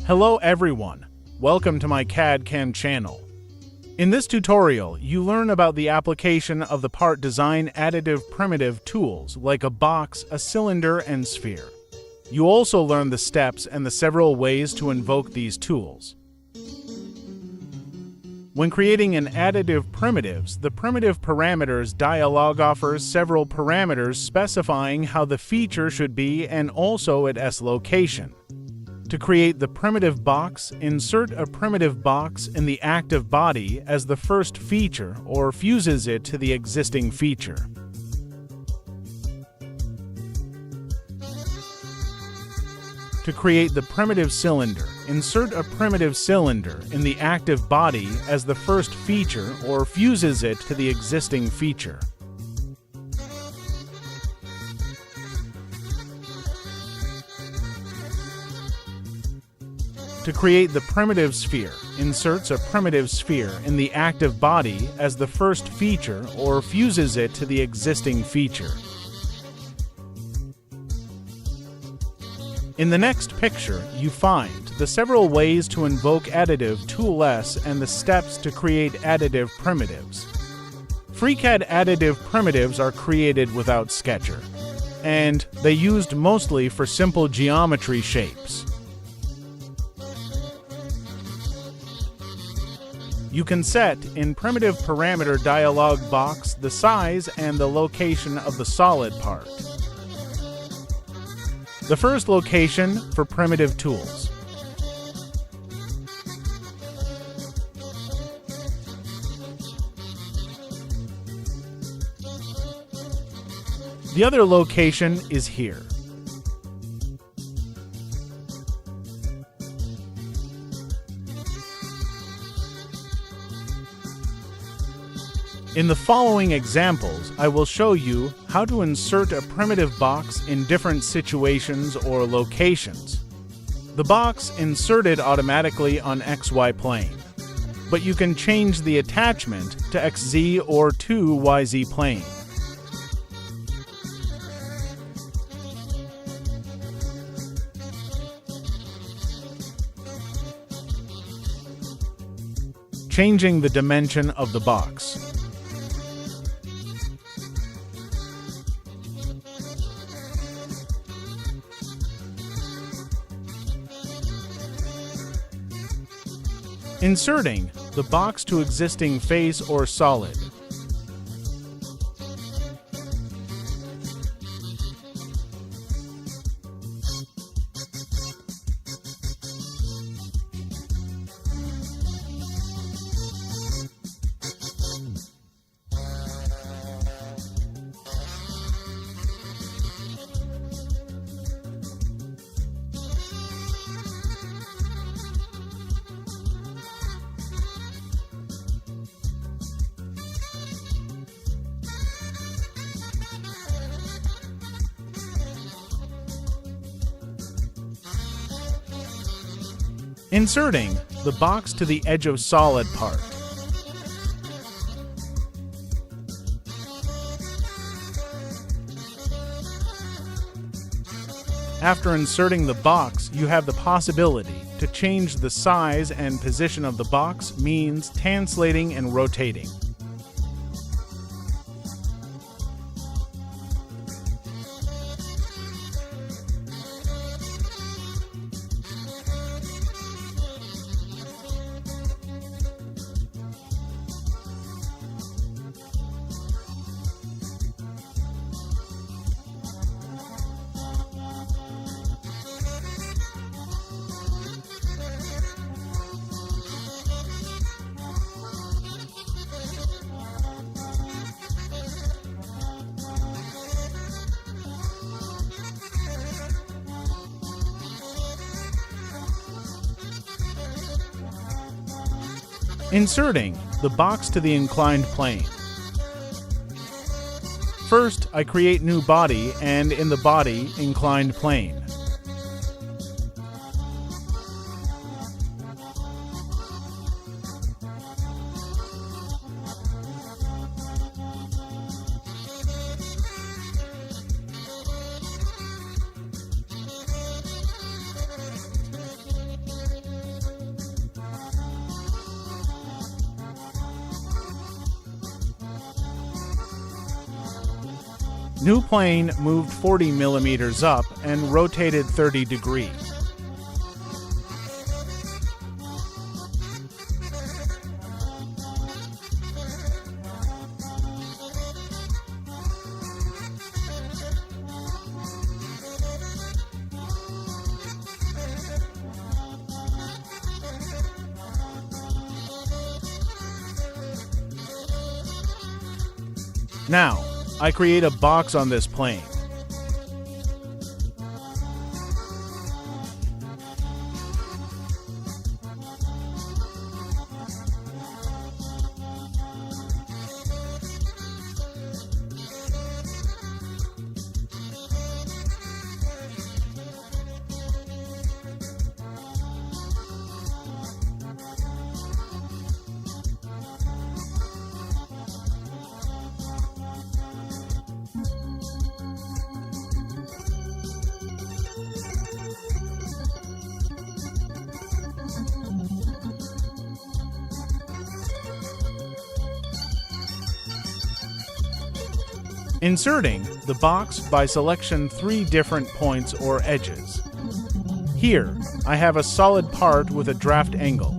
Hello everyone, welcome to my CAD/CAM channel. In this tutorial, you learn about the application of the part design additive primitive tools like a box, a cylinder, and sphere. You also learn the steps and the several ways to invoke these tools. When creating an additive primitives, the primitive parameters dialog offers several parameters specifying how the feature should be and also its location. To create the primitive box, insert a primitive box in the active body as the first feature or fuses it to the existing feature. To create the primitive cylinder, insert a primitive cylinder in the active body as the first feature or fuses it to the existing feature. To create the primitive sphere, inserts a primitive sphere in the active body as the first feature or fuses it to the existing feature. In the next picture, you find the several ways to invoke additive tool S and the steps to create additive primitives. FreeCAD additive primitives are created without Sketcher, and they used mostly for simple geometry shapes. You can set in primitive parameter dialog box the size and the location of the solid part. The first location for primitive tools. The other location is here. In the following examples, I will show you how to insert a primitive box in different situations or locations. The box inserted automatically on XY plane, but you can change the attachment to XZ or to YZ plane. Changing the dimension of the box. Inserting the box to existing face or solid. Inserting the box to the edge of solid part. After inserting the box, you have the possibility to change the size and position of the box, means translating and rotating. Inserting the box to the inclined plane. First, I create new body and in the body, inclined plane. New plane moved 40 millimeters up and rotated 30 degrees. Now, I create a box on this plane. Inserting the box by selection 3 different points or edges. Here, I have a solid part with a draft angle.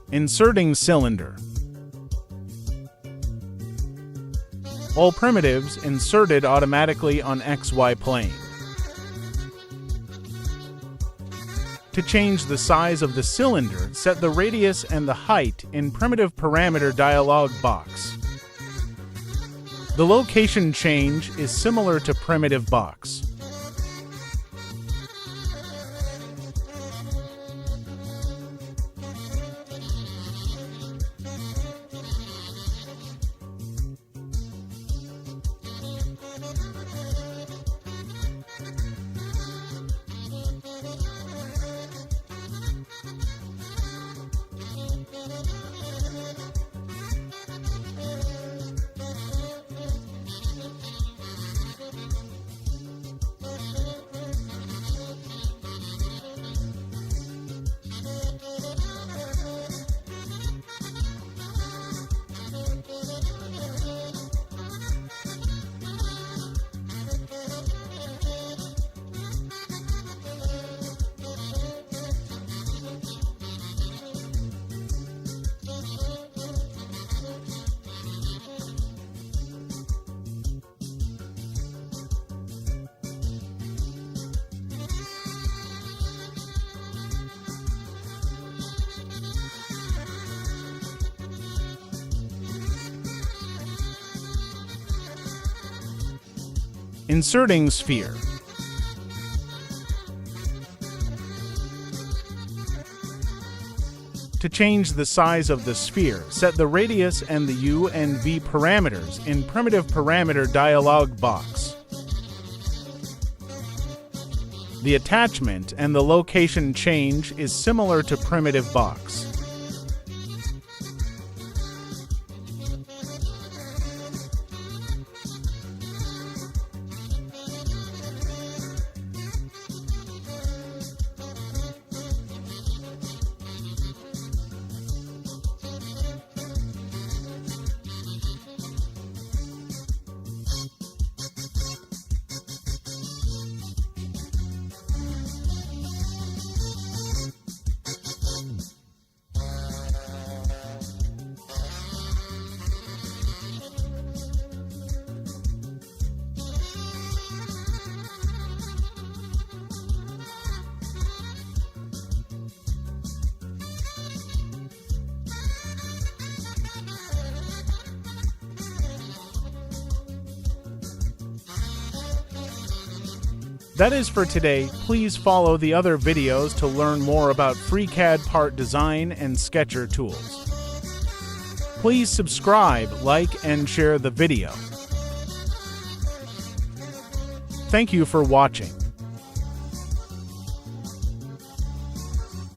Inserting cylinder. All primitives inserted automatically on XY plane. To change the size of the cylinder, set the radius and the height in primitive parameter dialog box. The location change is similar to primitive box. Inserting sphere. To change the size of the sphere, set the radius and the U and V parameters in primitive parameter dialog box. The attachment and the location change is similar to primitive box. That is for today. Please follow the other videos to learn more about FreeCAD Part Design and Sketcher tools. Please subscribe, like, and share the video. Thank you for watching.